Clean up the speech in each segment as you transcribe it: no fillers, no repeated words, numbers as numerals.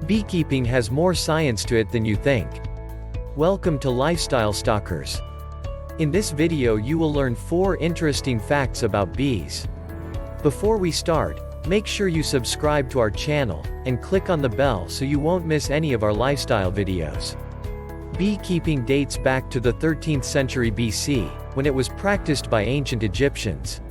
Beekeeping has more science to it than you think. Welcome to Lifestyle Stalkers. In this video you will learn 4 interesting facts about bees. Before we start, make sure you subscribe to our channel, and click on the bell so you won't miss any of our lifestyle videos. Beekeeping dates back to the 13th century BC, when it was practiced by ancient Egyptians.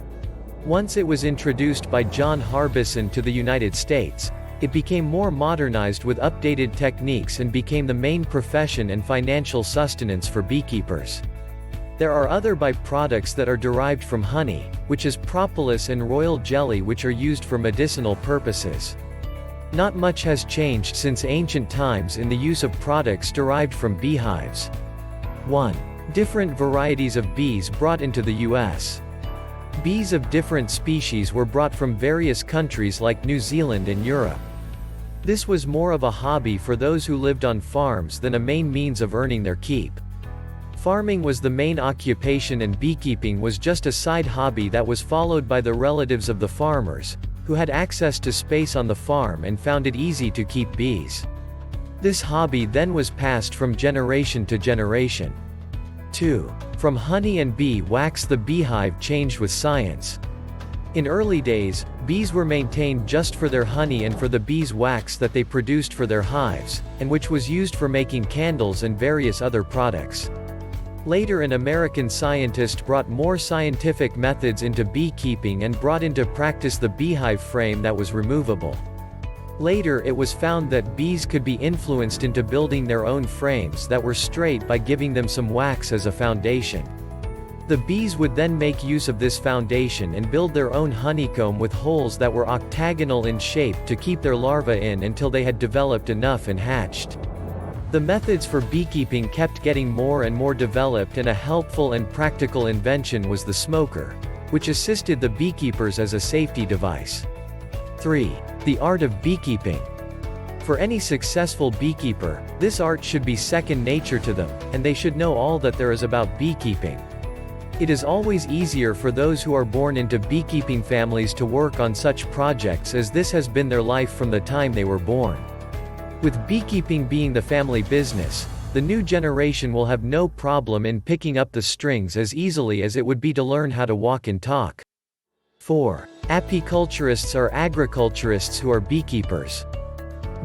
Once it was introduced by John Harbison to the United States, it became more modernized with updated techniques and became the main profession and financial sustenance for beekeepers. There are other byproducts that are derived from honey, which is propolis and royal jelly, which are used for medicinal purposes. Not much has changed since ancient times in the use of products derived from beehives. 1. Different varieties of bees brought into the U.S. Bees of different species were brought from various countries like New Zealand and Europe. This was more of a hobby for those who lived on farms than a main means of earning their keep. Farming was the main occupation and beekeeping was just a side hobby that was followed by the relatives of the farmers, who had access to space on the farm and found it easy to keep bees. This hobby then was passed from generation to generation. 2. From honey and bee wax, the beehive changed with science. In early days, bees were maintained just for their honey and for the beeswax that they produced for their hives, and which was used for making candles and various other products. Later, an American scientist brought more scientific methods into beekeeping and brought into practice the beehive frame that was removable. Later it was found that bees could be influenced into building their own frames that were straight by giving them some wax as a foundation. The bees would then make use of this foundation and build their own honeycomb with holes that were octagonal in shape to keep their larvae in until they had developed enough and hatched. The methods for beekeeping kept getting more and more developed, and a helpful and practical invention was the smoker, which assisted the beekeepers as a safety device. 3. The art of beekeeping. For any successful beekeeper, this art should be second nature to them, and they should know all that there is about beekeeping. It is always easier for those who are born into beekeeping families to work on such projects, as this has been their life from the time they were born. With beekeeping being the family business, the new generation will have no problem in picking up the strings as easily as it would be to learn how to walk and talk. 4. Apiculturists are agriculturists who are beekeepers.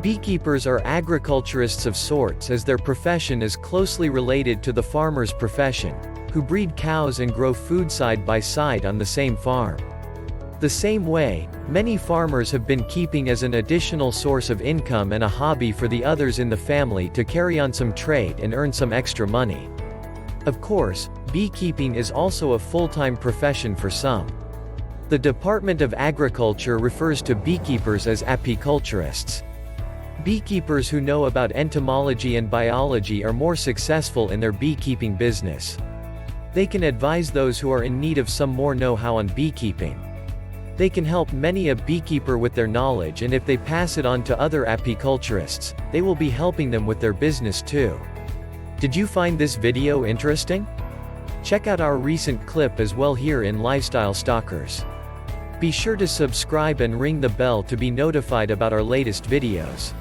Beekeepers are agriculturists of sorts, as their profession is closely related to the farmer's profession, who breed cows and grow food side by side on the same farm. The same way, many farmers have been keeping as an additional source of income and a hobby for the others in the family to carry on some trade and earn some extra money. Of course, beekeeping is also a full-time profession for some. The Department of Agriculture refers to beekeepers as apiculturists. Beekeepers who know about entomology and biology are more successful in their beekeeping business. They can advise those who are in need of some more know-how on beekeeping. They can help many a beekeeper with their knowledge, and if they pass it on to other apiculturists, they will be helping them with their business too. Did you find this video interesting? Check out our recent clip as well here in Lifestyle Stalkers. Be sure to subscribe and ring the bell to be notified about our latest videos.